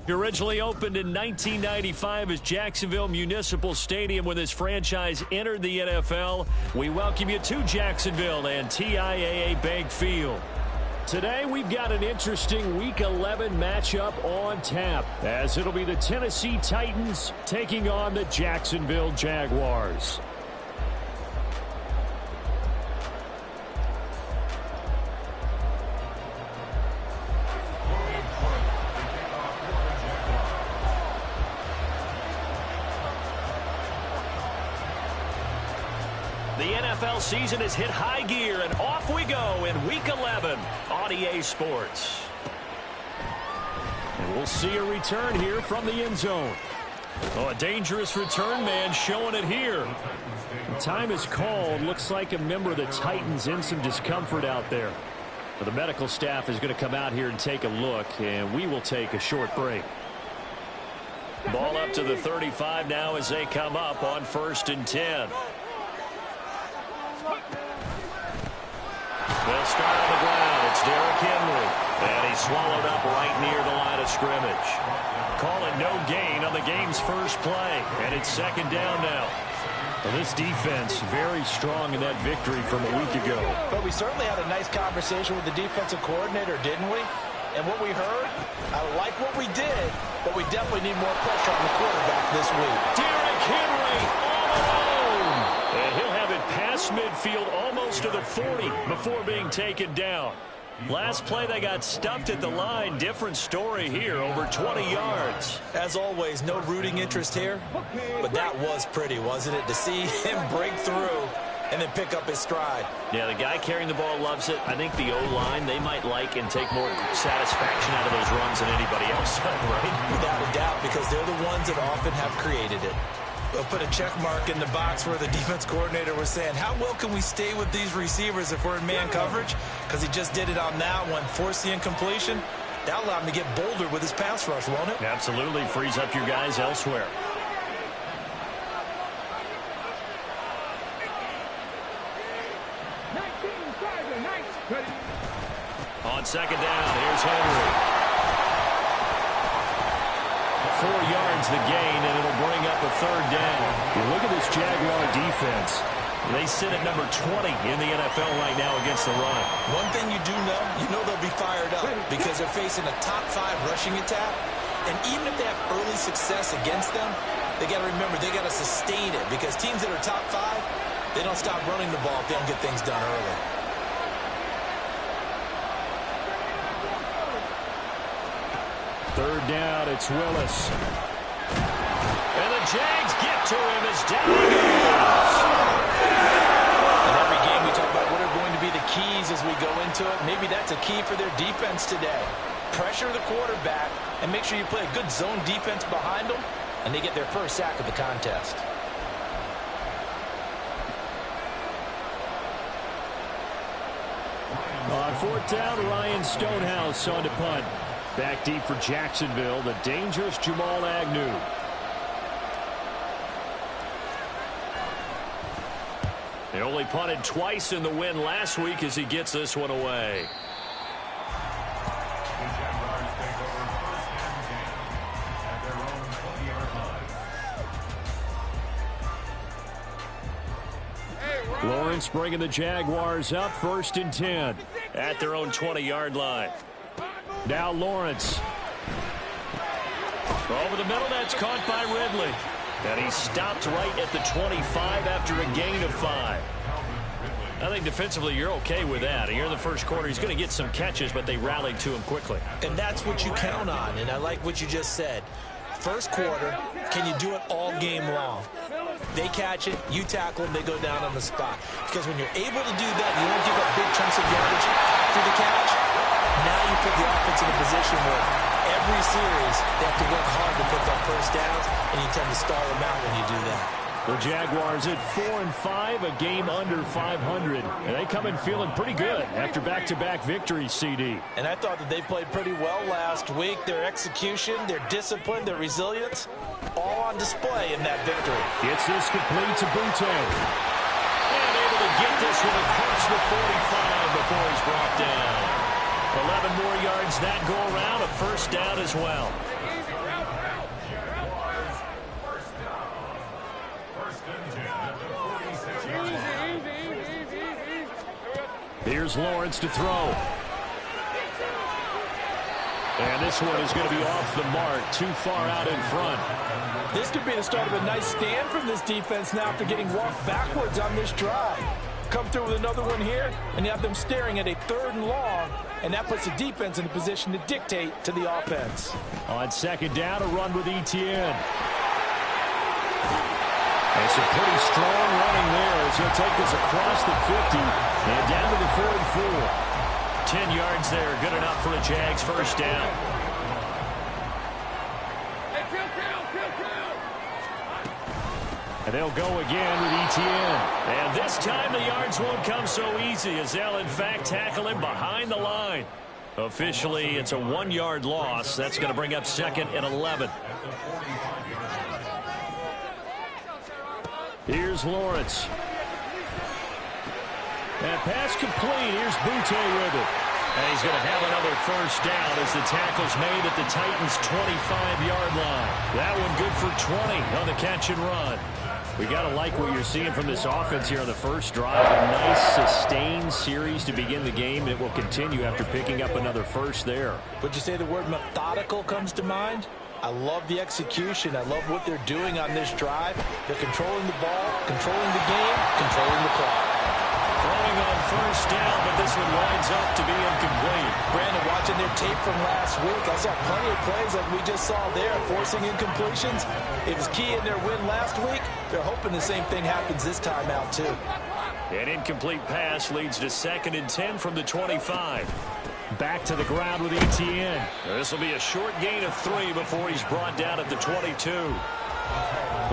Originally opened in 1995 as Jacksonville Municipal Stadium when this franchise entered the NFL. We welcome you to Jacksonville and TIAA Bank Field. Today we've got an interesting Week 11 matchup on tap, as it'll be the Tennessee Titans taking on the Jacksonville Jaguars. The NFL season has hit high gear, and off we go in Week 11 on EA Sports. And we'll see a return here from the end zone. Oh, a dangerous return man showing it here. The time is called. Looks like a member of the Titans in some discomfort out there. The medical staff is going to come out here and take a look, and we will take a short break. Ball up to the 35 now as they come up on 1st and 10. They'll start on the ground. It's Derrick Henry. And he's swallowed up right near the line of scrimmage. Call it no gain on the game's first play. And it's 2nd down now. Well, this defense very strong in that victory from a week ago. But we certainly had a nice conversation with the defensive coordinator, didn't we? And what we heard, I like what we did, but we definitely need more pressure on the quarterback this week. Derrick Henry all alone. And he'll have it past midfield almost to the 40 before being taken down. Last play, they got stuffed at the line. Different story here, over 20 yards. As always, no rooting interest here, but that was pretty, wasn't it? To see him break through and then pick up his stride. Yeah, the guy carrying the ball loves it. I think the O-line, they might like and take more satisfaction out of those runs than anybody else, right? Without a doubt, because they're the ones that often have created it. They'll put a check mark in the box where the defense coordinator was saying, how well can we stay with these receivers if we're in man coverage? Because he just did it on that one, forced the incompletion. That'll allow him to get bolder with his pass rush, won't it? Absolutely. Frees up your guys elsewhere. On 2nd down, here's Henry. 4 yards the gain, and it'll bring up a 3rd down. Look at this Jaguar defense. They sit at number 20 in the NFL right now against the run. One thing you do know, they'll be fired up because they're facing a top 5 rushing attack. And even if they have early success against them, they got to remember they got to sustain it, because teams that are top 5, they don't stop running the ball if they don't get things done early. Third down, it's Willis. And the Jags get to him as down he goes. In every game we talk about what are going to be the keys as we go into it. Maybe that's a key for their defense today. Pressure the quarterback and make sure you play a good zone defense behind them, and they get their first sack of the contest. On 4th down, Ryan Stonehouse on to punt. Back deep for Jacksonville, the dangerous Jamal Agnew. They only punted twice in the win last week as he gets this one away. Lawrence bringing the Jaguars up 1st and 10 at their own 20-yard line. Now Lawrence. Over the middle, that's caught by Ridley. And he stopped right at the 25 after a gain of 5. I think defensively you're okay with that. Here in the first quarter, he's going to get some catches, but they rallied to him quickly. And that's what you count on, and I like what you just said. First quarter, can you do it all game long? They catch it, you tackle them, they go down on the spot. Because when you're able to do that, you won't give up big chunks of yardage after the catch. Now you put the offense in a position where every series they have to work hard to put that first down, and you tend to stall them out when you do that. The Jaguars at 4-5, a game under 500. And they come in feeling pretty good after back-to-back victories, CD. And I thought that they played pretty well last week. Their execution, their discipline, their resilience, all on display in that victory. Gets this complete to Butte. And able to get this one across the 45 before he's brought down. 11 more yards that go around, a first down as well. Here's Lawrence to throw. And this one is going to be off the mark, too far out in front. This could be the start of a nice stand from this defense now after getting walked backwards on this drive. Come through with another one here, and you have them staring at a 3rd and long, and that puts the defense in a position to dictate to the offense. On 2nd down, a run with Etienne. And some pretty strong running there as he'll take this across the 50 and down to the 44. 10 yards there, good enough for a Jags first down. And they'll go again with Etienne. And this time the yards won't come so easy as they'll, in fact, tackle him behind the line. Officially, it's a 1-yard loss. That's going to bring up 2nd and 11. Here's Lawrence. And pass complete. Here's Butte with it. And he's going to have another first down as the tackle's made at the Titans' 25-yard line. That one good for 20 on the catch and run. We got to like what you're seeing from this offense here on the first drive. A nice sustained series to begin the game. It will continue after picking up another first there. Would you say the word methodical comes to mind? I love the execution. I love what they're doing on this drive. They're controlling the ball, controlling the game, controlling the clock. Throwing on first down, but this one winds up to be incomplete. Brandon, watching their tape from last week, I saw plenty of plays like we just saw there, forcing incompletions. It was key in their win last week. They're hoping the same thing happens this time out, too. An incomplete pass leads to 2nd and 10 from the 25. Back to the ground with Etienne. This will be a short gain of 3 before he's brought down at the 22.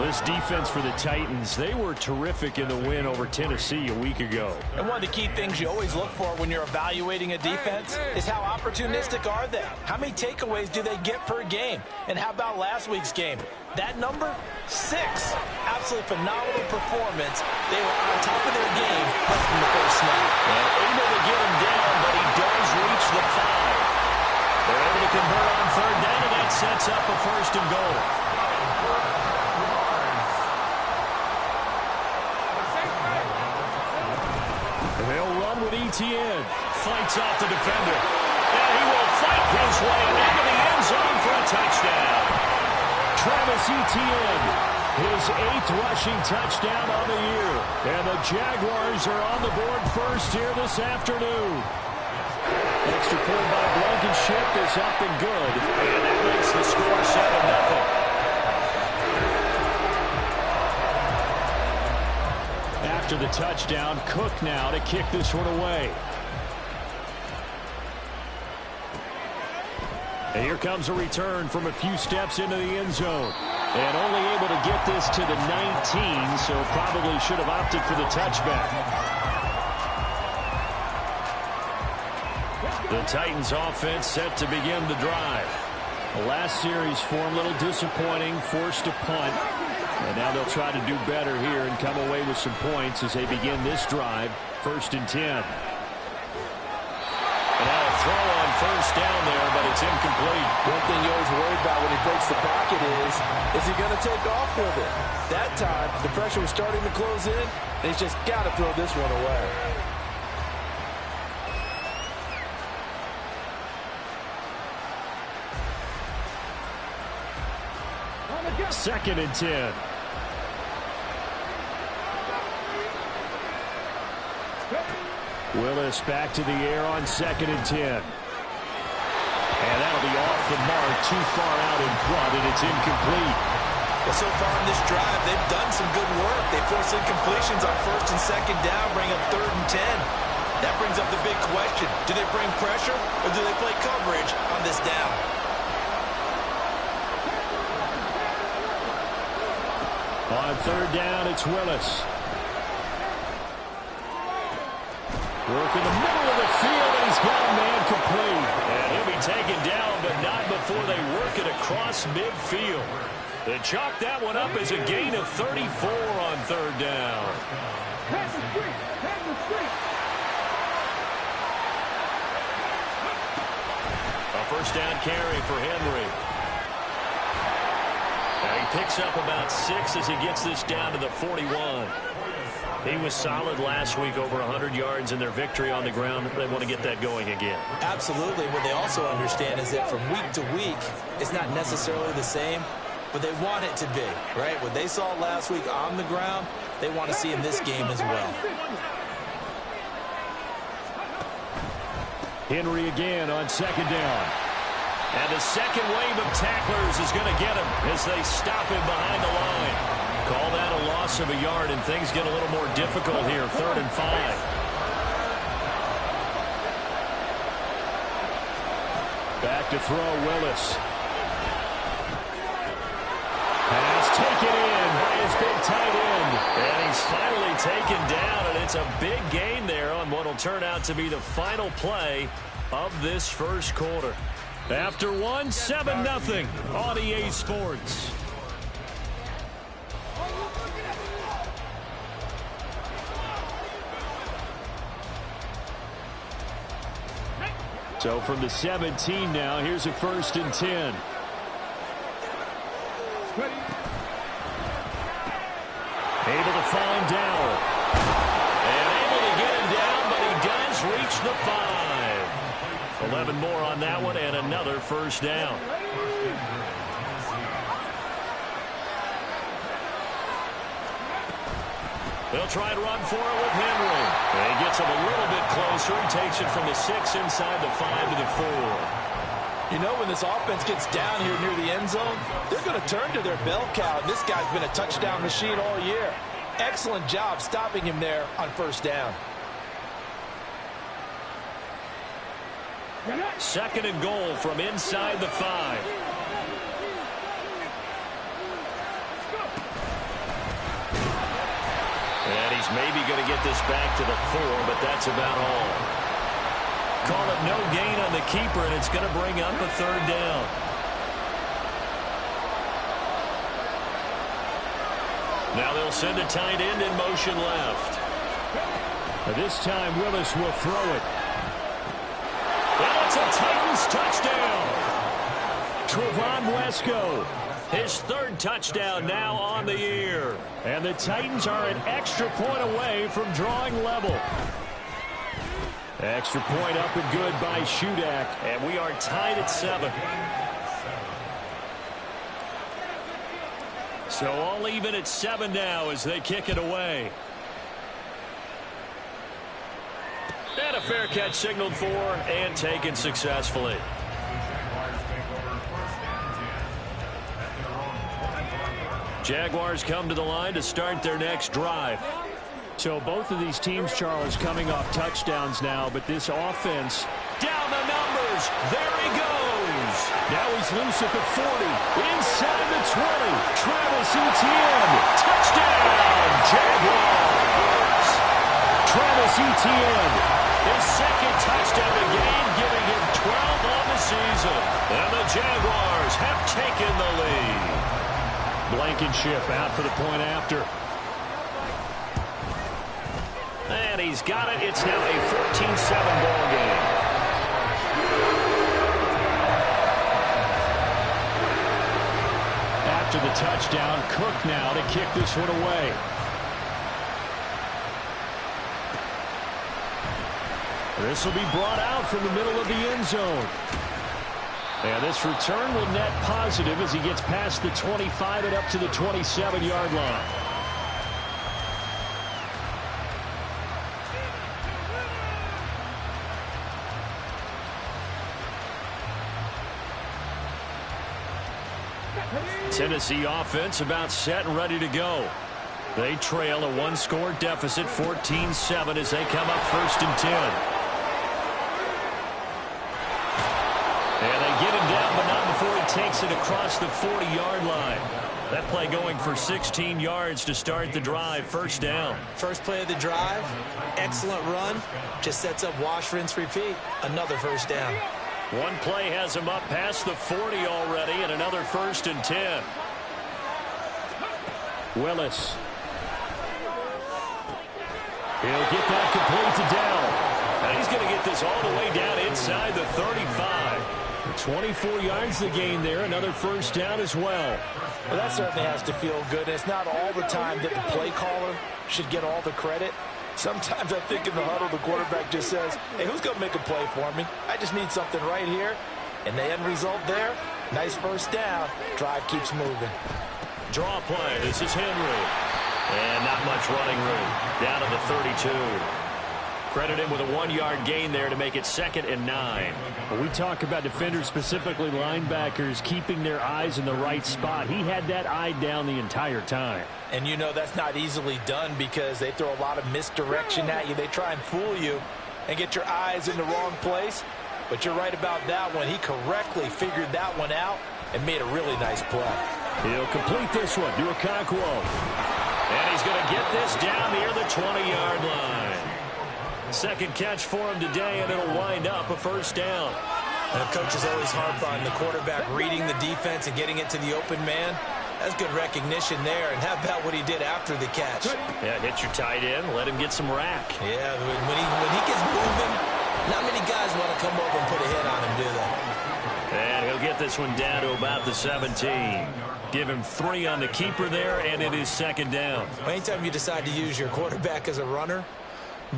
This defense for the Titans, they were terrific in the win over Tennessee a week ago. And one of the key things you always look for when you're evaluating a defense is how opportunistic are they? How many takeaways do they get per game? And how about last week's game? That number, 6. Absolutely phenomenal performance. They were on top of their game right from the first snap. And able to get him down, but he does reach the 5. They're able to convert on 3rd down, and that sets up a 1st and goal. They'll run with Etienne. Fights off the defender. And he will fight his way into the end zone for a touchdown. Travis Etienne, his 8th rushing touchdown on the year. And the Jaguars are on the board first here this afternoon. Extra point by Blankenship is up and good. And that makes the score 7-0. After the touchdown, Cook now to kick this one away. And here comes a return from a few steps into the end zone. And only able to get this to the 19, so probably should have opted for the touchback. The Titans offense set to begin the drive. The last series for them, a little disappointing, forced a punt. And now they'll try to do better here and come away with some points as they begin this drive, 1st and 10. And now a throw on first down there, but it's incomplete. One thing you always worry about when he breaks the pocket is he going to take off with it? That time, the pressure was starting to close in, and he's just got to throw this one away. 2nd and 10. Willis back to the air on 2nd and 10. And that'll be off the mark, too far out in front, and it's incomplete. Well, so far in this drive, they've done some good work. They force incompletions on 1st and 2nd down, bring up 3rd and 10. That brings up the big question. Do they bring pressure, or do they play coverage on this down? On 3rd down, it's Willis. Work in the middle of the field, and he's got a man complete. And he'll be taken down, but not before they work it across midfield. They chalk that one up as a gain of 34 on 3rd down. A first down carry for Henry. And he picks up about 6 as he gets this down to the 41. He was solid last week, over 100 yards in their victory on the ground. They want to get that going again. Absolutely. What they also understand is that from week to week, it's not necessarily the same, but they want it to be, right? What they saw last week on the ground, they want to see in this game as well. Henry again on second down. And the second wave of tacklers is going to get him as they stop him behind the line. Call that a loss of a yard, and things get a little more difficult here. 3rd and 5. Back to throw, Willis. Pass taken in by his big tight end. And he's finally taken down, and it's a big gain there on what will turn out to be the final play of this first quarter. After one, 7-0 on EA Sports. So from the 17 now, here's a 1st and 10. Able to find Dowell. And able to get him down, but he does reach the 5. 11 more on that one, and another 1st down. They'll try and run for it with Henry. And he gets him a little bit closer. He takes it from the 6 inside the 5 to the 4. You know, when this offense gets down here near the end zone, they're going to turn to their bell cow. This guy's been a touchdown machine all year. Excellent job stopping him there on 1st down. 2nd and goal from inside the 5. And he's maybe going to get this back to the 4, but that's about all. Call it no gain on the keeper, and it's going to bring up a 3rd down. Now they'll send a tight end in motion left. This time Willis will throw it. And it's a Titans touchdown. Trevon Wesco, his 3rd touchdown now on the year. And the Titans are an extra point away from drawing level. Extra point up and good by Shudak. And we are tied at 7. So all even at 7 now as they kick it away. And a fair catch signaled for and taken successfully. Jaguars come to the line to start their next drive. So both of these teams, Charles, coming off touchdowns now, but this offense down the numbers. There he goes. Now he's loose at the 40. Inside the 20. Travis Etienne. Touchdown, Jaguars. Travis Etienne, his 2nd touchdown of the game, giving him 12 on the season. And the Jaguars have taken the lead. Blankenship out for the point after. And he's got it. It's now a 14-7 ball game. After the touchdown, Cook now to kick this one away. This will be brought out from the middle of the end zone. And this return will net positive as he gets past the 25 and up to the 27-yard line. Tennessee offense about set and ready to go. They trail a 1-score deficit, 14-7, as they come up 1st and 10. And they get him down, but not before he takes it across the 40-yard line. That play going for 16 yards to start the drive. 1st down. First play of the drive, excellent run. Just sets up wash, rinse, repeat. Another 1st down. One play has him up past the 40 already, and another 1st and 10. Willis. He'll get that complete to Dowell. And he's going to get this all the way down inside the 35. 24 yards to gain there. Another first down as well. Well, that certainly has to feel good. It's not all the time that the play caller should get all the credit. Sometimes I think in the huddle, the quarterback just says, hey, who's going to make a play for me? I just need something right here. And the end result there, nice first down. Drive keeps moving. Draw play. This is Henry. And not much running room. Down to the 32. Credit him with a 1-yard gain there to make it 2nd and 9. When we talk about defenders, specifically linebackers, keeping their eyes in the right spot, he had that eye down the entire time. And you know that's not easily done because they throw a lot of misdirection at you. They try and fool you and get your eyes in the wrong place. But you're right about that one. He correctly figured that one out and made a really nice play. He'll complete this one to Okonkwo. And he's going to get this down near the 20-yard line. Second catch for him today, and it'll wind up a first down. And coaches always harp on the quarterback reading the defense and getting it to the open man. That's good recognition there. And how about what he did after the catch? Yeah, hit your tight end, let him get some rack. Yeah, when he gets moving, not many guys want to come over and put a hit on him, do they? And he'll get this one down to about the 17. Give him 3 on the keeper there, and it is 2nd down. Anytime you decide to use your quarterback as a runner,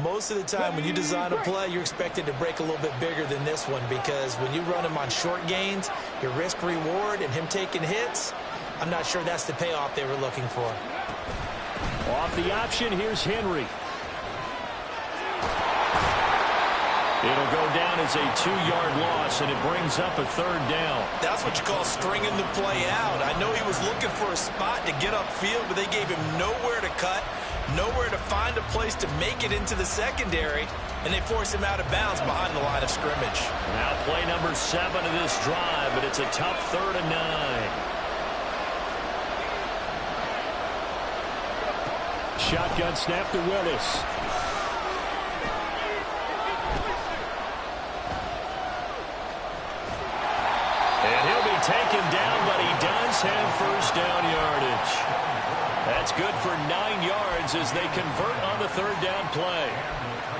most of the time when you design a play, you're expected to break a little bit bigger than this one because when you run him on short gains, your risk-reward and him taking hits, I'm not sure that's the payoff they were looking for. Off the option, here's Henry. It'll go down as a 2-yard loss, and it brings up a 3rd down. That's what you call stringing the play out. I know he was looking for a spot to get upfield, but they gave him nowhere to cut, nowhere to find a place to make it into the secondary, and they forced him out of bounds behind the line of scrimmage. Now play number 7 of this drive, but it's a tough 3rd and 9. Shotgun snap to Willis. And he'll be taken down, but he does have first down yardage. That's good for 9 yards as they convert on the 3rd down play.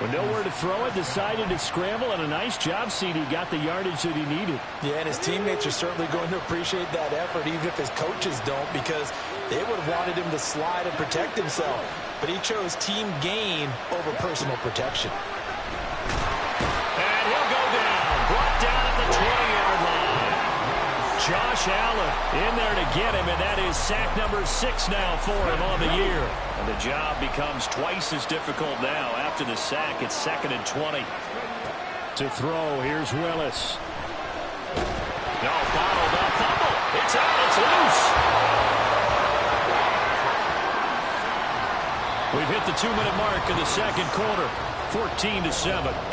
With nowhere to throw it, decided to scramble, and a nice job, CD. Got the yardage that he needed. Yeah, and his teammates are certainly going to appreciate that effort, even if his coaches don't, because they would have wanted him to slide and protect himself. But he chose team gain over personal protection. And he'll go down. Brought down at the 20-yard line. Josh Allen in there to get him, and that is sack number 6 now for him on the year. And the job becomes twice as difficult now. After the sack, it's 2nd and 20. To throw, here's Willis. No, bottled up. Fumble. It's out. It's loose. We've hit the 2-minute mark of the second quarter. 14-7.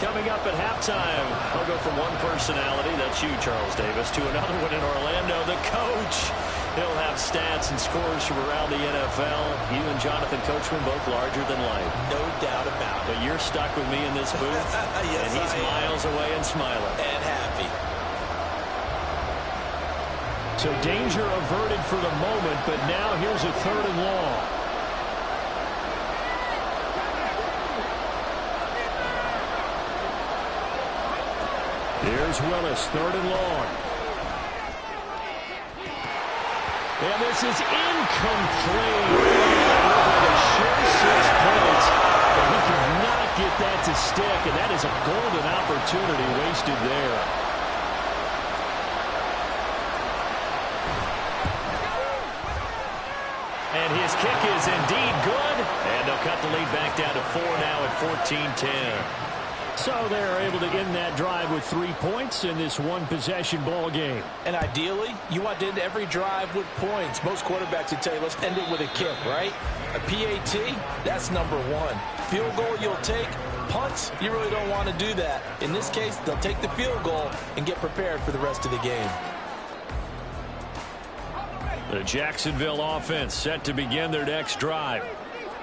Coming up at halftime, I'll go from one personality, that's you, Charles Davis, to another one in Orlando, the coach. He'll have stats and scores from around the NFL. You and Jonathan Coachman both larger than life. No doubt about it. But you're stuck with me in this booth, yes, and he's miles away and smiling. And happy. So danger averted for the moment, but now here's a 3rd and long. Here's Willis, 3rd and long. And this is incomplete. A sure 6 points, but he could not get that to stick, and that is a golden opportunity wasted there. And his kick is indeed good, and they'll cut the lead back down to 4 now at 14-10. So they're able to end that drive with 3 points in this one-possession ball game. And ideally, you want to end every drive with points. Most quarterbacks would tell you, let's end it with a kick, right? A PAT, that's number 1. Field goal you'll take. Punts, you really don't want to do that. In this case, they'll take the field goal and get prepared for the rest of the game. The Jacksonville offense set to begin their next drive.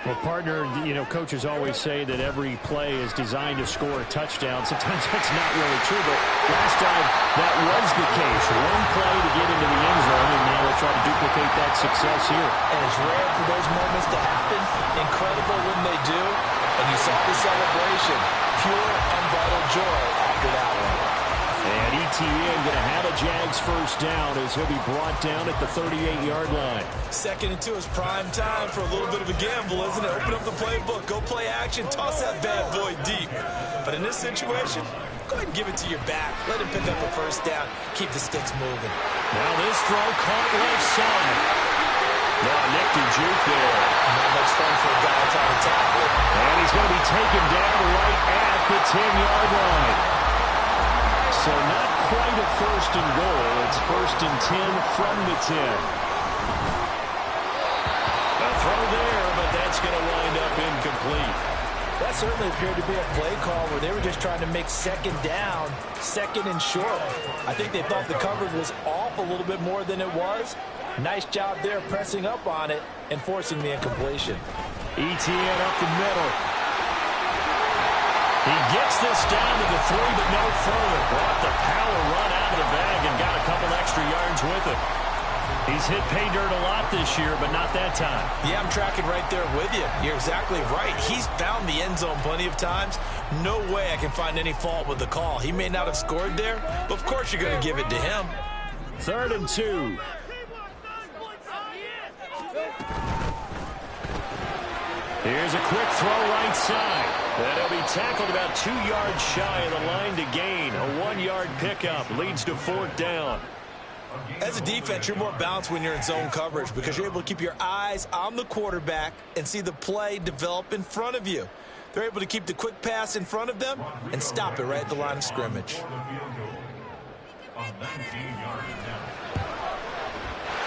Well, partner, you know, coaches always say that every play is designed to score a touchdown. Sometimes that's not really true, but last time that was the case. One play to get into the end zone, and now they'll try to duplicate that success here. And it's rare for those moments to happen. Incredible when they do. And you saw the celebration. Pure, unbridled joy after that one. And ETN going to have a Jags first down as he'll be brought down at the 38-yard line. 2nd and 2 is prime time for a little bit of a gamble, isn't it? Open up the playbook, go play action, toss that bad boy deep. But in this situation, go ahead and give it to your back. Let him pick up a first down. Keep the sticks moving. Now this throw caught left side. No, nifty juke there. Not much fun for a guy trying to tackle it. And he's going to be taken down right at the 10-yard line. So not quite a first and goal. It's 1st and 10 from the 10. A throw there, but that's going to wind up incomplete. That certainly appeared to be a play call where they were just trying to make 2nd down, 2nd and short. I think they thought the coverage was off a little bit more than it was. Nice job there pressing up on it and forcing the incompletion. ETN up the middle. He gets this down to the 3, but no further. Brought the power run out of the bag and got a couple extra yards with it. He's hit pay dirt a lot this year, but not that time. Yeah, I'm tracking right there with you. You're exactly right. He's found the end zone plenty of times. No way I can find any fault with the call. He may not have scored there, but of course you're going to give it to him. 3rd and 2. Here's a quick throw right side. And he'll be tackled about 2 yards shy of the line to gain. A 1-yard pickup leads to 4th down. As a defense, you're more balanced when you're in zone coverage because you're able to keep your eyes on the quarterback and see the play develop in front of you. They're able to keep the quick pass in front of them and stop it right at the line of scrimmage.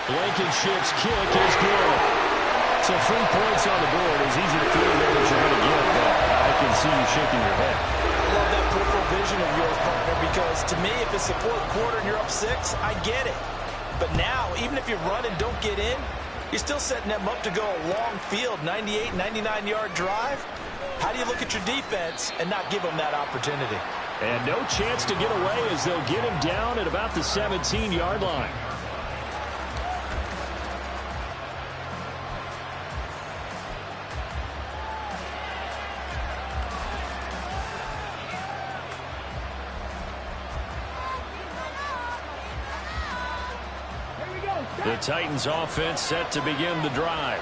Blankenship's kick is good. So 3 points on the board is easy to feel what you're going to give, but I can see you shaking your head. I love that peripheral vision of yours, partner, because to me, if it's the 4th quarter and you're up 6, I get it. But now, even if you run and don't get in, you're still setting them up to go a long field, 98, 99-yard drive. How do you look at your defense and not give them that opportunity? And no chance to get away as they'll get him down at about the 17-yard line. The Titans offense set to begin the drive.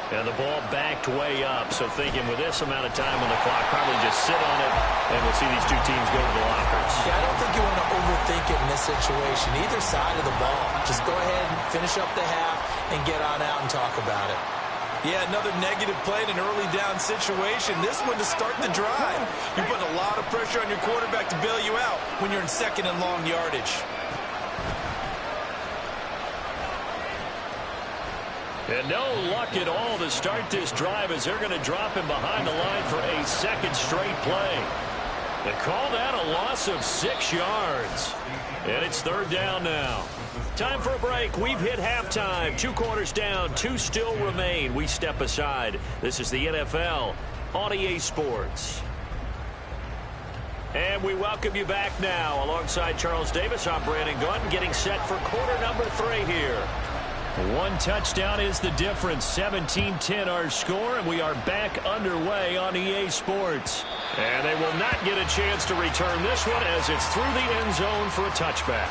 And the ball backed way up. So thinking with this amount of time on the clock, probably just sit on it, and we'll see these 2 teams go to the lockers. Yeah, I don't think you want to overthink it in this situation. Either side of the ball. Just go ahead and finish up the half and get on out and talk about it. Yeah, another negative play in an early down situation. This one to start the drive. You're putting a lot of pressure on your quarterback to bail you out when you're in 2nd and long yardage. And no luck at all to start this drive as they're going to drop him behind the line for a 2nd straight play. They call that a loss of 6 yards. And it's 3rd down now. Time for a break. We've hit halftime. 2 quarters down. 2 still remain. We step aside. This is the NFL on EA Sports. And we welcome you back now. Alongside Charles Davis, I'm Brandon Gunn, getting set for quarter number 3 here. 1 touchdown is the difference. 17-10 our score, and we are back underway on EA Sports. And they will not get a chance to return this one as it's through the end zone for a touchback.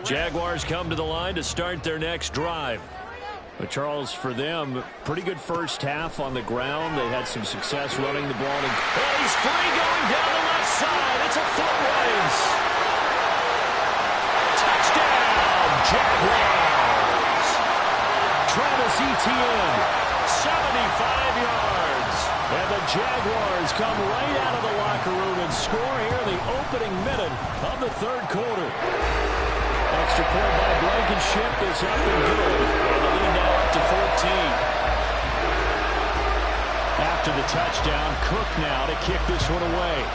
Jaguars come to the line to start their next drive. But Charles, for them, pretty good first half on the ground. They had some success running the ball. And he's free going down the left side. It's a foot race. Touchdown, Jaguars. Travis Etienne, 75 yards. And the Jaguars come right out of the locker room and score here in the opening minute of the 3rd quarter. Extra point by Blankenship is up and good. And the lead now up to 14. After the touchdown, Cook now to kick this one away.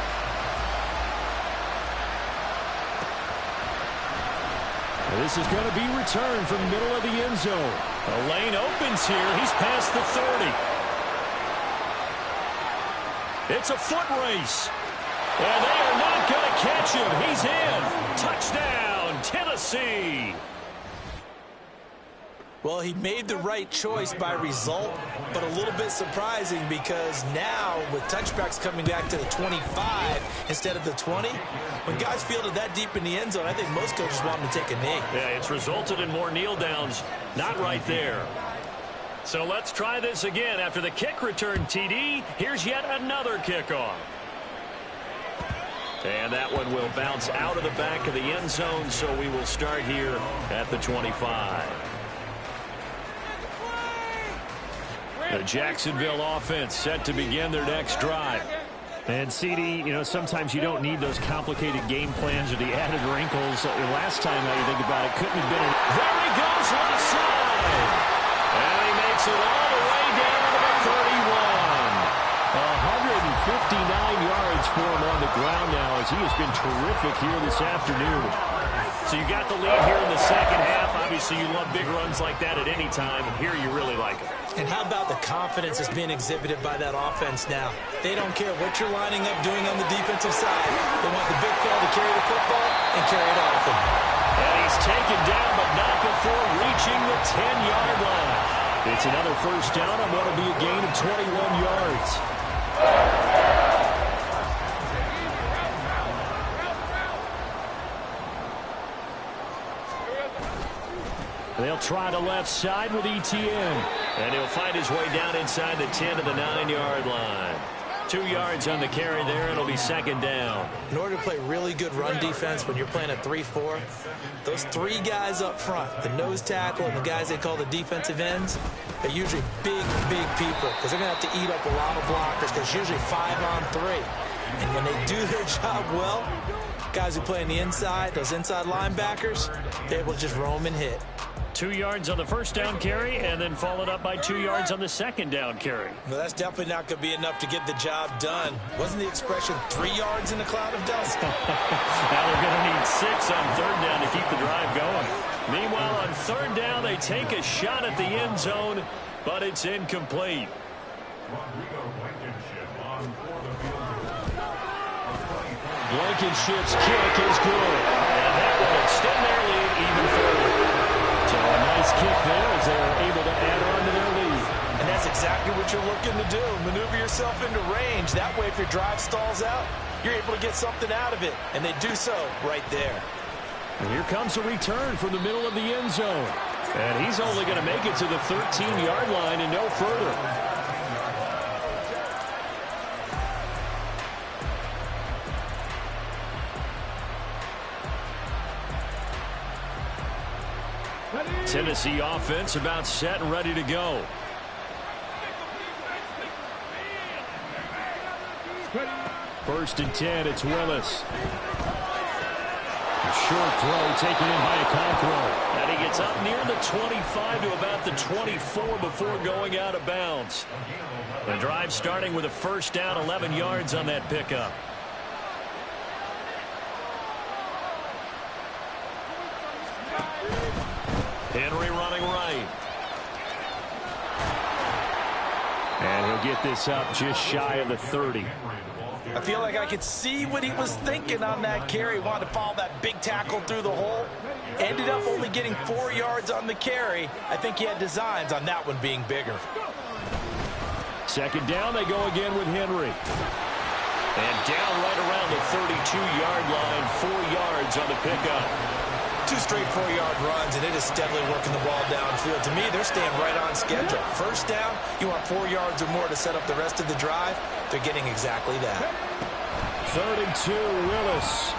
This is going to be returned from the middle of the end zone. A lane opens here. He's past the 30. It's a foot race. And they are not going to catch him. He's in. Touchdown, Tennessee. Well, he made the right choice by result, but a little bit surprising because now with touchbacks coming back to the 25 instead of the 20, when guys fielded that deep in the end zone, I think most coaches want them to take a knee. Yeah, it's resulted in more kneel downs. Not right there. So let's try this again. After the kick return TD, here's yet another kickoff. And that one will bounce out of the back of the end zone, so we will start here at the 25. The Jacksonville offense set to begin their next drive. And, CD, you know, sometimes you don't need those complicated game plans or the added wrinkles. Last time, now you think about it, couldn't have been. There he goes, left side. And he makes it all the way down to the 31. 159 yards for him on the ground now as he has been terrific here this afternoon. So you got the lead here in the second half. Obviously, you love big runs like that at any time. Here you really like it. And how about the confidence that's being exhibited by that offense now? They don't care what you're lining up doing on the defensive side. They want the big fella to carry the football and carry it often. And he's taken down, but not before reaching the 10-yard line. It's another first down on what will be a gain of 21 yards. They'll try the left side with ETN. And he'll find his way down inside the 10 to the 9-yard line. 2 yards on the carry there. It'll be second down. In order to play really good run defense when you're playing a 3-4, those three guys up front, the nose tackle and the guys they call the defensive ends, are usually big people because they're going to have to eat up a lot of blockers because it's usually 5-on-3. And when they do their job well, guys who play on the inside, those inside linebackers, they're able to just roam and hit. 2 yards on the first down carry and then followed up by 2 yards on the second down carry. Well, that's definitely not going to be enough to get the job done. Wasn't the expression 3 yards in a cloud of dust? Now they're going to need 6 on third down to keep the drive going. Meanwhile, on third down, they take a shot at the end zone, but it's incomplete. Blankenship's kick is good. And that will extend their lead even further. So a nice kick there as they're able to add on to their lead. And that's exactly what you're looking to do. Maneuver yourself into range. That way, if your drive stalls out, you're able to get something out of it. And they do so right there. And here comes a return from the middle of the end zone. And he's only going to make it to the 13-yard line and no further. Tennessee offense about set and ready to go. First and 10, it's Willis. A short throw taken in by Okonkwo. And he gets up near the 25 to about the 24 before going out of bounds. The drive starting with a first down, 11 yards on that pickup. Henry running right. And he'll get this up just shy of the 30. I feel like I could see what he was thinking on that carry. He wanted to follow that big tackle through the hole. Ended up only getting 4 yards on the carry. I think he had designs on that one being bigger. Second down, they go again with Henry. And down right around the 32-yard line, 4 yards on the pickup. 2 straight 4-yard runs, and it is steadily working the ball downfield. To me, they're staying right on schedule. First down, you want 4 yards or more to set up the rest of the drive. They're getting exactly that. 3rd and 2, Willis.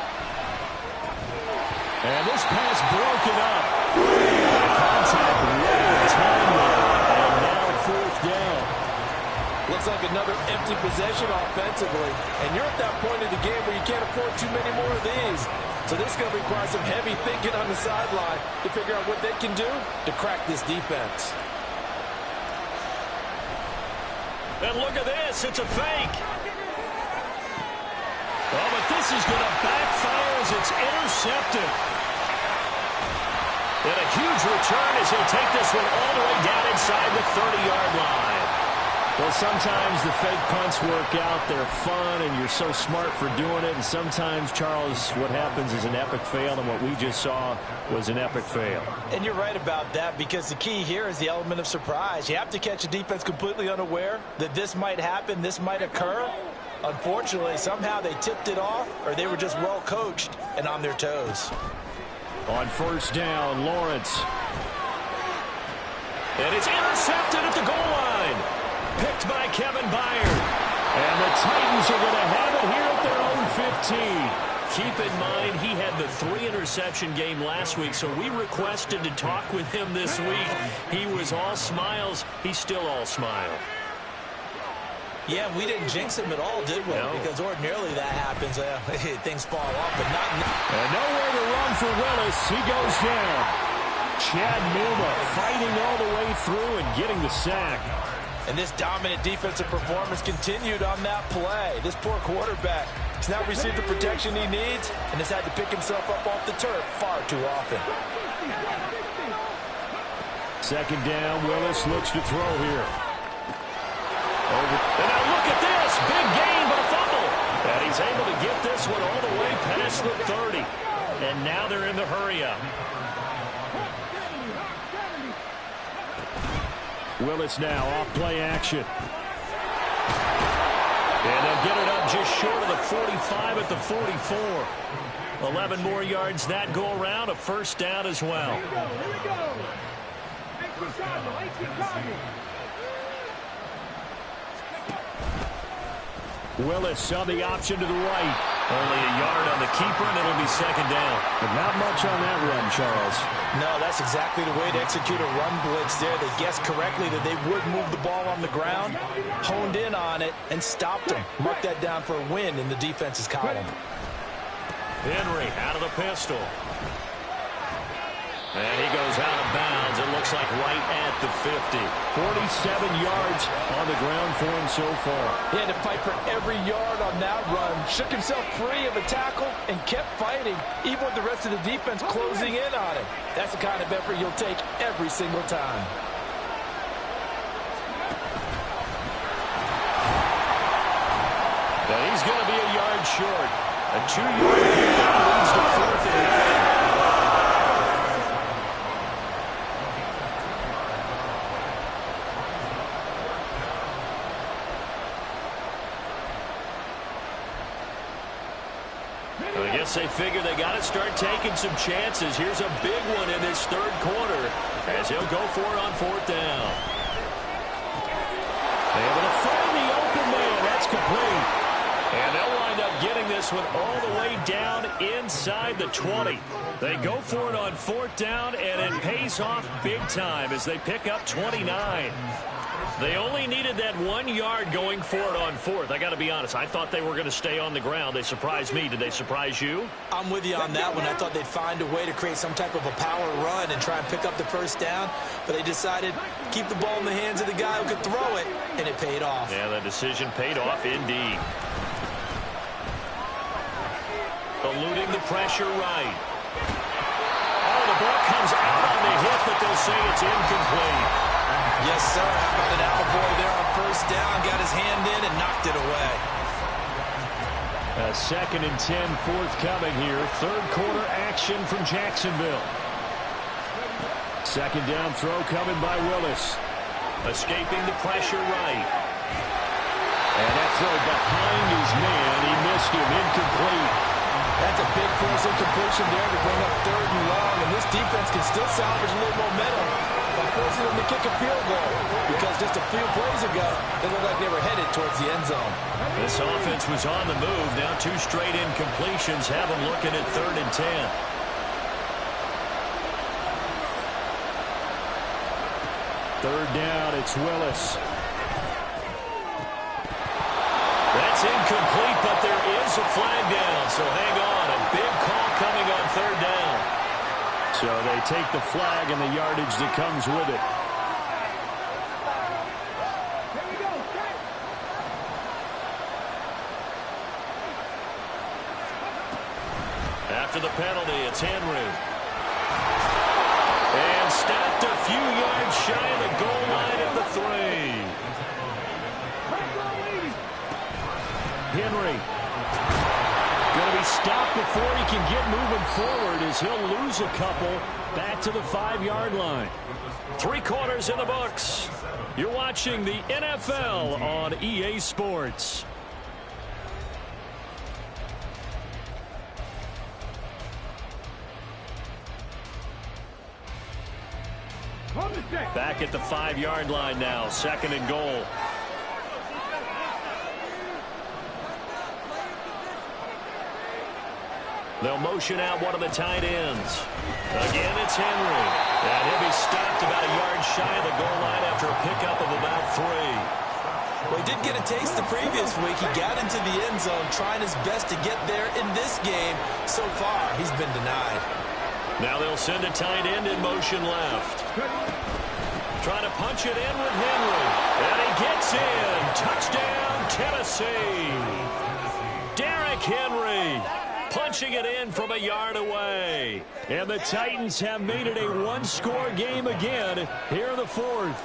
And this pass broken up. Contact right time there. And now 4th down. Looks like another empty possession offensively. And you're at that point of the game where you can't afford too many more of these. So this is going to require some heavy thinking on the sideline to figure out what they can do to crack this defense. And look at this. It's a fake. Oh, but this is going to backfire as it's intercepted. And a huge return as he'll take this one all the way down inside the 30-yard line. Well, sometimes the fake punts work out. They're fun, and you're so smart for doing it. And sometimes, Charles, what happens is an epic fail, and what we just saw was an epic fail. And you're right about that, because the key here is the element of surprise. You have to catch a defense completely unaware that this might happen, this might occur. Unfortunately, somehow they tipped it off, or they were just well coached and on their toes. On first down, Lawrence. And it's intercepted at the goal line. Picked by Kevin Byard. And the Titans are going to have it here at their own 15. Keep in mind, he had the 3-interception game last week, so we requested to talk with him this week. He was all smiles. He's still all smile. Yeah, we didn't jinx him at all, did we? No. Because ordinarily that happens. Things fall off, but not. And nowhere to run for Willis. He goes down. Chad Numa fighting all the way through and getting the sack. And this dominant defensive performance continued on that play. This poor quarterback has not received the protection he needs and has had to pick himself up off the turf far too often. Second down, Willis looks to throw here. And now look at this. Big gain, but a fumble. And he's able to get this one all the way past the 30. And now they're in the hurry-up. Willis now off play action. And they'll get it up just short of the 45 at the 44. 11 more yards that go around. A first down as well. Willis on the option to the right. Only a yard on the keeper, and it'll be second down. But not much on that run, Charles. No, that's exactly the way to execute a run blitz there. They guessed correctly that they would move the ball on the ground, honed in on it, and stopped them. Mark that down for a win in the defense's column. Henry out of the pistol. And he goes out of bounds. It looks like right at the 50. 47 yards on the ground for him so far. He had to fight for every yard on that run. Shook himself free of a tackle and kept fighting, even with the rest of the defense closing in on him. That's the kind of effort you'll take every single time. And he's going to be a yard short. A 2-yard pickup leads to 4th and 9. I guess they figure they got to start taking some chances. Here's a big one in this third quarter as he'll go for it on 4th down. Able to find the open man. That's complete. And they'll wind up getting this one all the way down inside the 20. They go for it on 4th down, and it pays off big time as they pick up 29. They only needed that 1 yard going for it on 4th. I got to be honest, I thought they were going to stay on the ground. They surprised me. Did they surprise you? I'm with you on that one. I thought they'd find a way to create some type of a power run and try and pick up the first down, but they decided to keep the ball in the hands of the guy who could throw it, and it paid off. Yeah, the decision paid off indeed. Eluding the pressure right. Oh, the ball comes out on the hit, but they'll say it's incomplete. Yes, sir. How about an outboy there on first down? Got his hand in and knocked it away. A 2nd and 10 forthcoming here. Third quarter action from Jacksonville. Second down throw coming by Willis. Escaping the pressure right. And that throw behind his man. He missed him. Incomplete. That's a big force incompletion there to bring up 3rd and long. And this defense can still salvage a little momentum by forcing them to kick a field goal, because just a few plays ago, they looked like they were headed towards the end zone. This offense was on the move. Now 2 straight incompletions have them looking at 3rd and 10. Third down, it's Willis. That's incomplete, but there is a flag down, so hang on. A big call coming on 3rd down. So they take the flag and the yardage that comes with it. After the penalty, it's Henry. And stopped a few yards shy of the goal line at the 3. Henry. Going to be stopped before he can get moving forward as he'll lose a couple back to the 5-yard line. 3 quarters in the books. You're watching the NFL on EA Sports. Back at the 5-yard line now, 2nd and goal. They'll motion out one of the tight ends. Again, it's Henry. And he'll be stopped about a yard shy of the goal line after a pickup of about 3. Well, he did get a taste the previous week. He got into the end zone trying his best to get there in this game. So far, he's been denied. Now they'll send a tight end in motion left. Trying to punch it in with Henry. And he gets in. Touchdown, Tennessee. Derrick Henry punching it in from a yard away. And the Titans have made it a 1-score game again here in the 4th.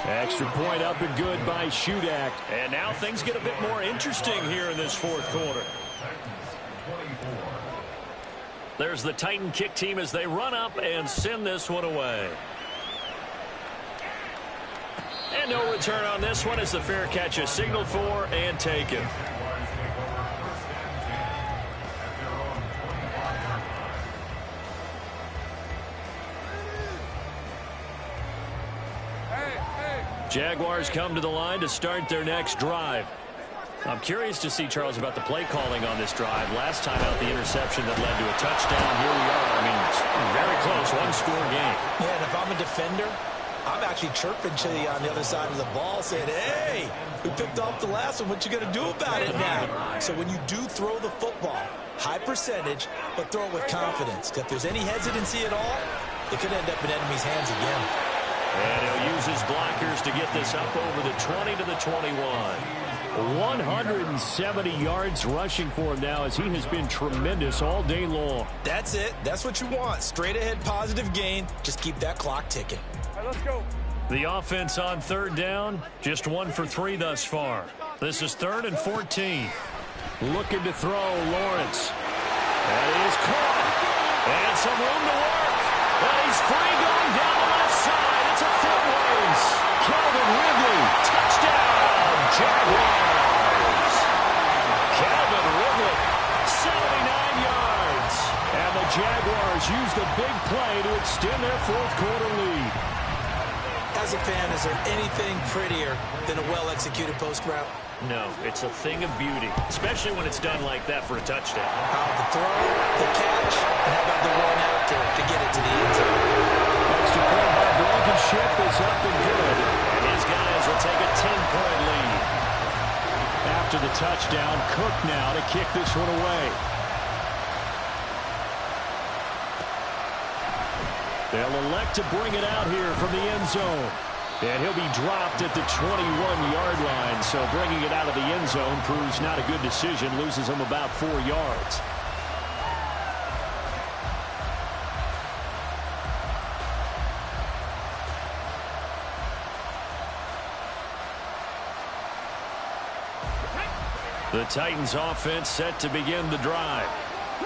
Extra point up and good by Shudak. And now things get a bit more interesting here in this 4th quarter. There's the Titan kick team as they run up and send this one away. And no return on this one as the fair catch is signaled for and taken. Jaguars come to the line to start their next drive. I'm curious to see, Charles, about the play calling on this drive. Last time out, the interception that led to a touchdown. Here we are. I mean, very close, 1-score game. Yeah, and if I'm a defender, I'm actually chirping to you on the other side of the ball saying, hey, we picked off the last one. What you going to do about it now? So when you do throw the football, high percentage, but throw it with confidence. If there's any hesitancy at all, it could end up in enemy's hands again. And he'll use his blockers to get this up over the 20 to the 21. 170 yards rushing for him now as he has been tremendous all day long. That's it. That's what you want. Straight ahead positive gain. Just keep that clock ticking. All right, let's go. The offense on 3rd down, just 1 for 3 thus far. This is 3rd and 14. Looking to throw, Lawrence. That is caught. And some room to work. And he's free going down the left side. It's a foot race. Calvin Ridley, touchdown, Jaguars. Calvin Ridley, 79 yards. And the Jaguars use the big play to extend their 4th quarter lead. As a fan, is there anything prettier than a well-executed post route? No, it's a thing of beauty, especially when it's done like that for a touchdown. How about the throw, the catch, and how about the run after to get it to the end zone? Extra point by Blankenship is up and good. And his guys will take a 10-point lead. After the touchdown, Cook now to kick this one away. They'll elect to bring it out here from the end zone. And he'll be dropped at the 21-yard line. So bringing it out of the end zone proves not a good decision. Loses him about 4 yards. The Titans offense set to begin the drive.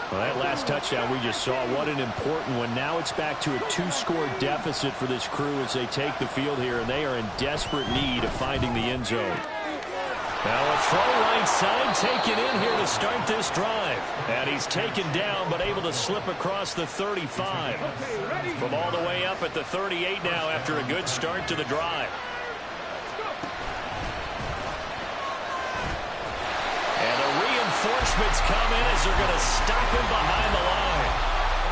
Well, that last touchdown we just saw, what an important one. Now it's back to a 2-score deficit for this crew as they take the field here, and they are in desperate need of finding the end zone. Now a throw right side taken in here to start this drive. And he's taken down but able to slip across the 35. From all the way up at the 38 now after a good start to the drive. Reinforcements come in as they're going to stop him behind the line.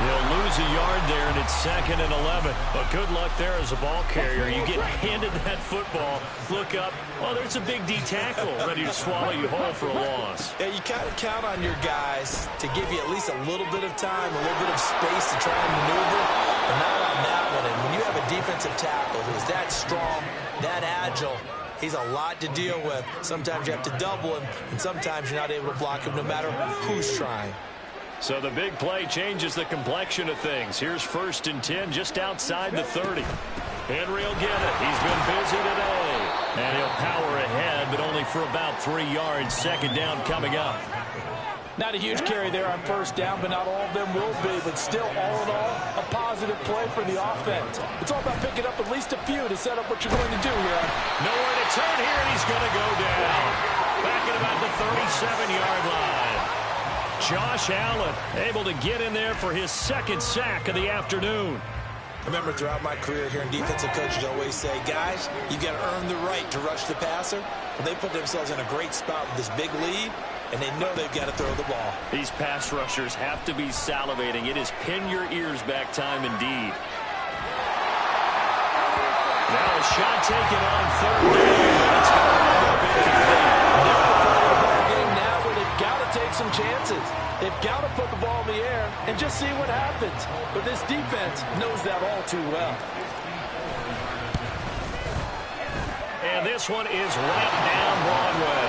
He'll lose a yard there, and it's 2nd and 11. But good luck there as a ball carrier. You get handed that football, look up, oh, there's a big D tackle ready to swallow you whole for a loss. Yeah, you kind of count on your guys to give you at least a little bit of time, a little bit of space to try and maneuver, but not on that one. And when you have a defensive tackle who's that strong, that agile, he's a lot to deal with. Sometimes you have to double him, and sometimes you're not able to block him no matter who's trying. So the big play changes the complexion of things. Here's 1st and 10 just outside the 30. Henry will get it. He's been busy today. And he'll power ahead, but only for about 3 yards. Second down coming up. Not a huge carry there on first down, but not all of them will be. But still, all in all, a positive play for the offense. It's all about picking up at least a few to set up what you're going to do here. Nowhere to turn here, and he's going to go down. Back at about the 37-yard line. Josh Allen able to get in there for his second sack of the afternoon. I remember throughout my career hearing defensive coaches always say, guys, you got to earn the right to rush the passer. Well, they put themselves in a great spot with this big lead, and they know they've got to throw the ball. These pass rushers have to be salivating. It is pin your ears back time indeed. Now a shot taken on third down. It's going to wind up incomplete. They're at the point of the ball game now where they've got to take some chances. They've got to put the ball in the air and just see what happens. But this defense knows that all too well. And this one is right down Broadway.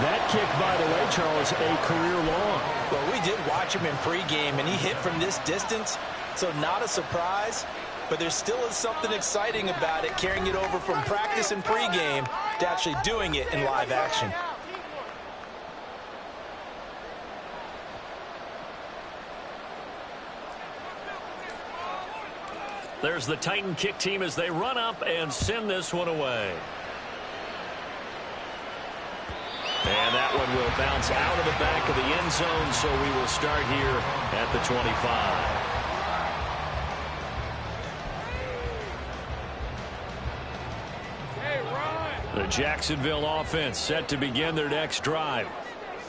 That kick, by the way, Charles, a career long. Well, we did watch him in pregame, and he hit from this distance, so not a surprise. But there still is something exciting about it, carrying it over from practice and pregame to actually doing it in live action. There's the Titan kick team as they run up and send this one away. And that one will bounce out of the back of the end zone, so we will start here at the 25. The Jacksonville offense set to begin their next drive.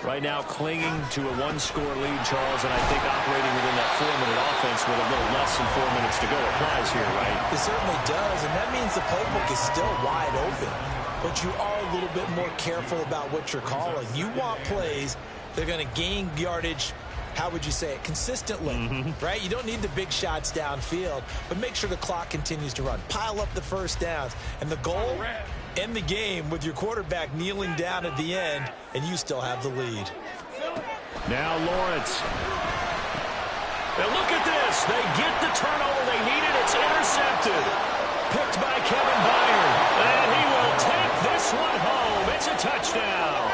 Right now clinging to a one-score lead, Charles, and I think operating within that 4-minute offense with a little less than 4 minutes to go applies here, right? It certainly does, and that means the playbook is still wide open. But you are a little bit more careful about what you're calling. You want plays that are going to gain yardage, how would you say it, consistently, right? You don't need the big shots downfield, but make sure the clock continues to run. Pile up the first downs. And the goal, end the game with your quarterback kneeling down at the end, and you still have the lead. Now Lawrence. And look at this. They get the turnover they needed. It's intercepted. Picked by Kevin Byard. And he will take this one home. It's a touchdown.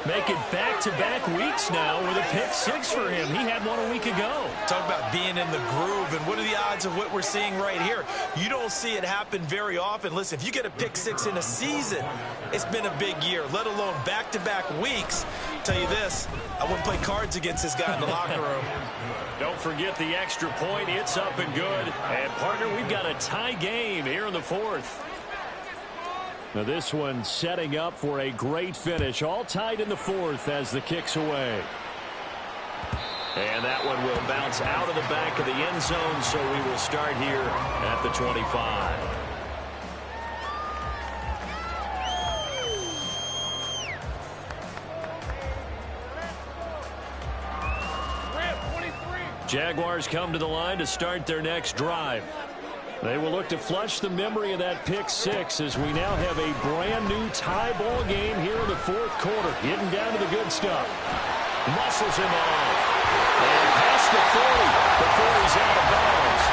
Make it back-to-back weeks now with a pick six for him. He had one a week ago. Talk about being in the groove, and what are the odds of what we're seeing right here? You don't see it happen very often. Listen, if you get a pick six in a season, it's been a big year, let alone back-to-back weeks. Tell you this, I wouldn't play cards against this guy in the locker room. Don't forget the extra point. It's up and good. And, partner, we've got a tie game here in the fourth. Now this one setting up for a great finish. All tied in the fourth as the kick's away. And that one will bounce out of the back of the end zone, so we will start here at the 25. Jaguars come to the line to start their next drive. They will look to flush the memory of that pick six as we now have a brand new tie ball game here in the fourth quarter. Getting down to the good stuff. Muscles him off. And past the 40 before he's out of bounds.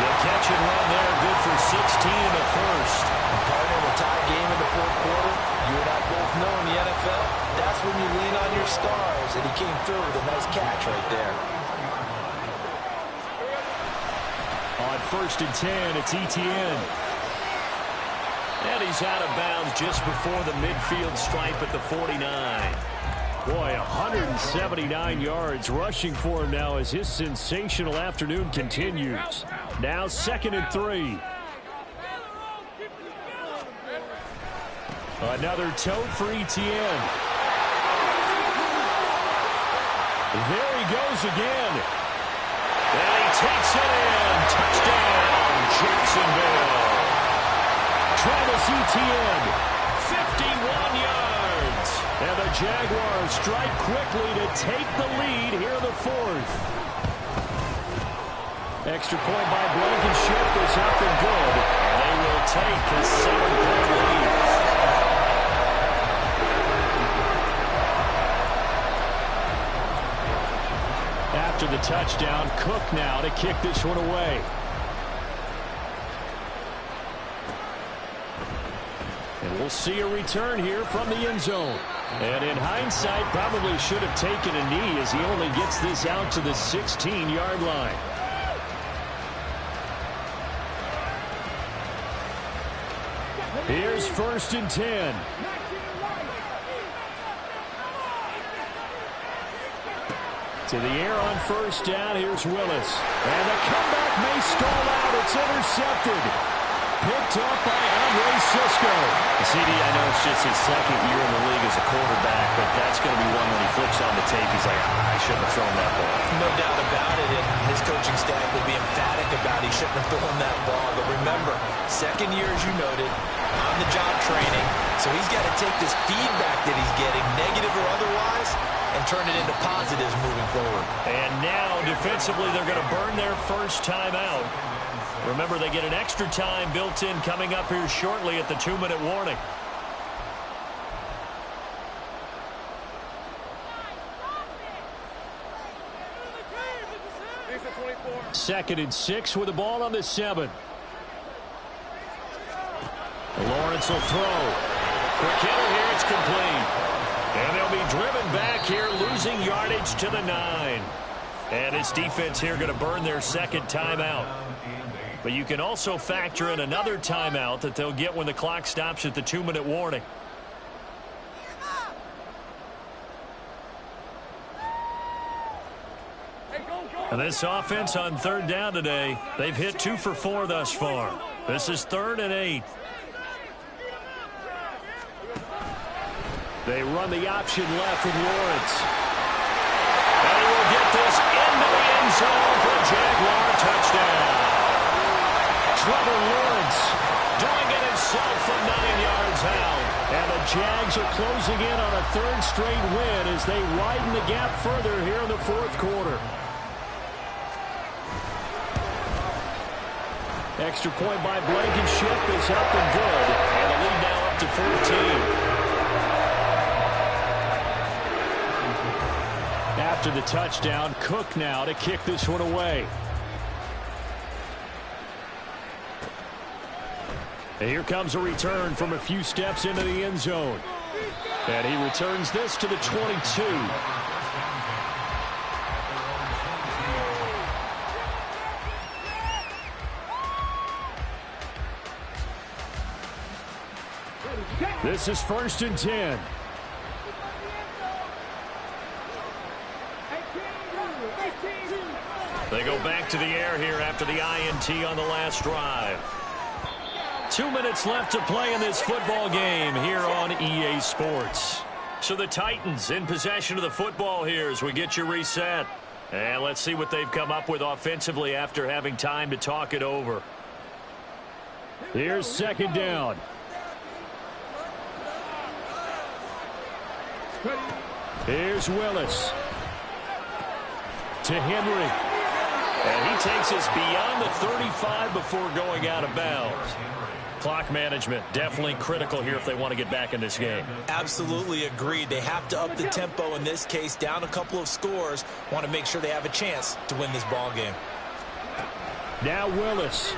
The catch and run there, good for 16 in the first. And partner, in a tie game in the fourth quarter, you and I both know in the NFL, that's when you lean on your stars. And he came through with a nice catch right there. On 1st and 10, it's Etienne. And he's out of bounds just before the midfield stripe at the 49. Boy, 179 yards rushing for him now as his sensational afternoon continues. Now 2nd and 3. Another tote for Etienne. There he goes again. And he takes it in. Touchdown, Jacksonville. Travis Etienne, 51 yards. And the Jaguars strike quickly to take the lead here in the fourth. Extra point by Blankenship is up and good. And they will take a 7-point lead. After the touchdown, Cook now to kick this one away. We'll see a return here from the end zone. And in hindsight, probably should have taken a knee as he only gets this out to the 16-yard line. Here's 1st and 10. To the air on 1st down. Here's Willis. And the comeback may stall out. It's intercepted. Picked up by Andre Cisco. CD, I know it's just his 2nd year in the league as a quarterback, but that's going to be one when he flips on the tape. He's like, I shouldn't have thrown that ball. No doubt about it, and his coaching staff will be emphatic about he shouldn't have thrown that ball. But remember, 2nd year, as you noted, on-the-job training, so he's got to take this feedback that he's getting, negative or otherwise, and turn it into positives moving forward. And now, defensively, they're going to burn their first time out. Remember, they get an extra time built in coming up here shortly at the 2-minute warning. Second and 6 with the ball on the 7. Lawrence will throw. Quick hitter here, it's complete. And they'll be driven back here, losing yardage to the 9. And this defense here going to burn their 2nd timeout. But you can also factor in another timeout that they'll get when the clock stops at the 2-minute warning. And this offense on 3rd down today, they've hit 2 for 4 thus far. This is 3rd and 8. They run the option left with Lawrence. And he will get this into the end zone for a Jaguar touchdown. Trevor Lawrence doing it himself from 9 yards out. And the Jags are closing in on a 3rd straight win as they widen the gap further here in the 4th quarter. Extra point by Blankenship is up and good. And the lead now up to 14. After the touchdown, Cook now to kick this one away. And here comes a return from a few steps into the end zone. And he returns this to the 22. This is 1st and 10. They go back to the air here after the INT on the last drive. 2 minutes left to play in this football game here on EA Sports. So the Titans in possession of the football here as we get you reset. And let's see what they've come up with offensively after having time to talk it over. Here's 2nd down. Here's Willis. To Henry. And he takes us beyond the 35 before going out of bounds. Clock management definitely critical here if they want to get back in this game. Absolutely agreed. They have to up the tempo in this case, down a couple of scores. Want to make sure they have a chance to win this ball game. Now Willis.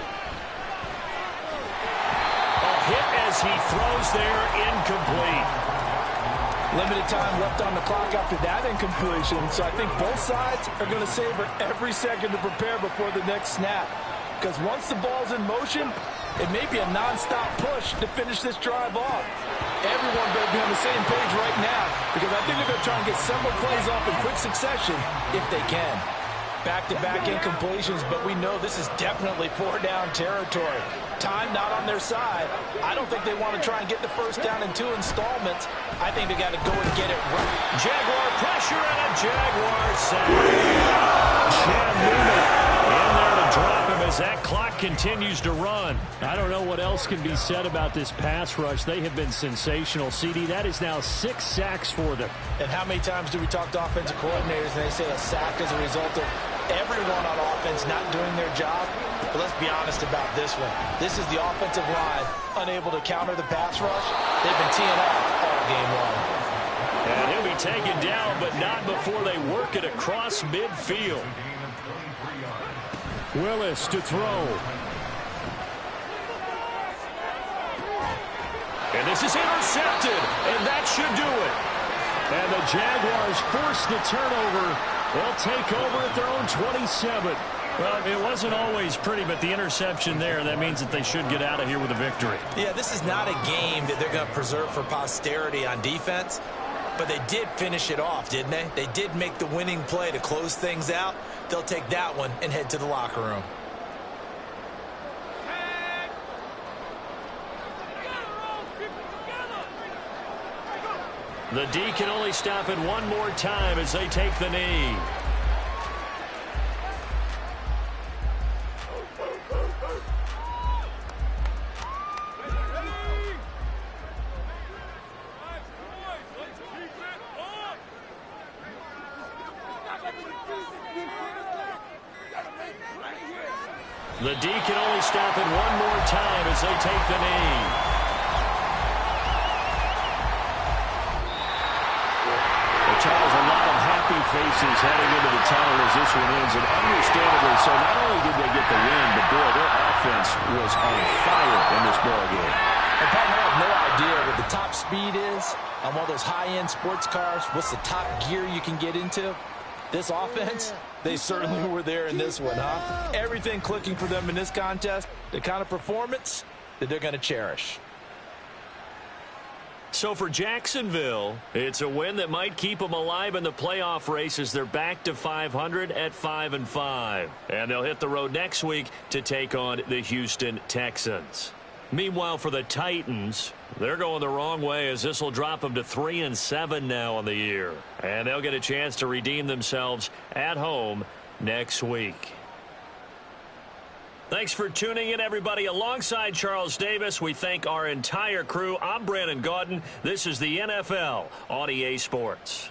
A hit as he throws there, incomplete. Limited time left on the clock after that incompletion, so I think both sides are going to savor every second to prepare before the next snap. Because once the ball's in motion, it may be a non-stop push to finish this drive off. Everyone better be on the same page right now, because I think they're going to try and get several plays off in quick succession if they can. Back-to-back incompletions, but we know this is definitely 4-down territory. Time not on their side. I don't think they want to try and get the first down in 2 installments. I think they got to go and get it right. Jaguar pressure and a Jaguar sack. Chad Newman in there to drop him as that clock continues to run. I don't know what else can be said about this pass rush. They have been sensational. CD, that is now 6 sacks for them. And how many times do we talk to offensive coordinators and they say a sack is a result of everyone on offense not doing their job? But let's be honest about this one. This is the offensive line unable to counter the pass rush. They've been teeing off all game long. And he'll be taken down, but not before they work it across midfield. Willis to throw. And this This is intercepted, and that should do it. And the Jaguars force the turnover. They'll take over at their own 27. Well, it wasn't always pretty, but the interception there, that means that they should get out of here with a victory. Yeah, this is not a game that they're going to preserve for posterity on defense, but they did finish it off, didn't they? They did make the winning play to close things out. They'll take that one and head to the locker room. The D can only stop it one more time as they take the knee. The D can only stop it one more time as they take the knee. Charles, a lot of happy faces heading into the tunnel as this one ends, and understandably so. Not only did they get the win, but boy, their offense was on fire in this ball game. And partner, I have no idea what the top speed is on one of those high-end sports cars. What's the top gear you can get into? This offense, they certainly were there in this one, huh? Everything clicking for them in this contest, the kind of performance that they're going to cherish. So for Jacksonville, it's a win that might keep them alive in the playoff race as they're back to 500 at 5-5. And they'll hit the road next week to take on the Houston Texans. Meanwhile, for the Titans, they're going the wrong way as this will drop them to 3-7 now on the year. And they'll get a chance to redeem themselves at home next week. Thanks for tuning in, everybody. Alongside Charles Davis, we thank our entire crew. I'm Brandon Gaudin. This is the NFL on EA Sports.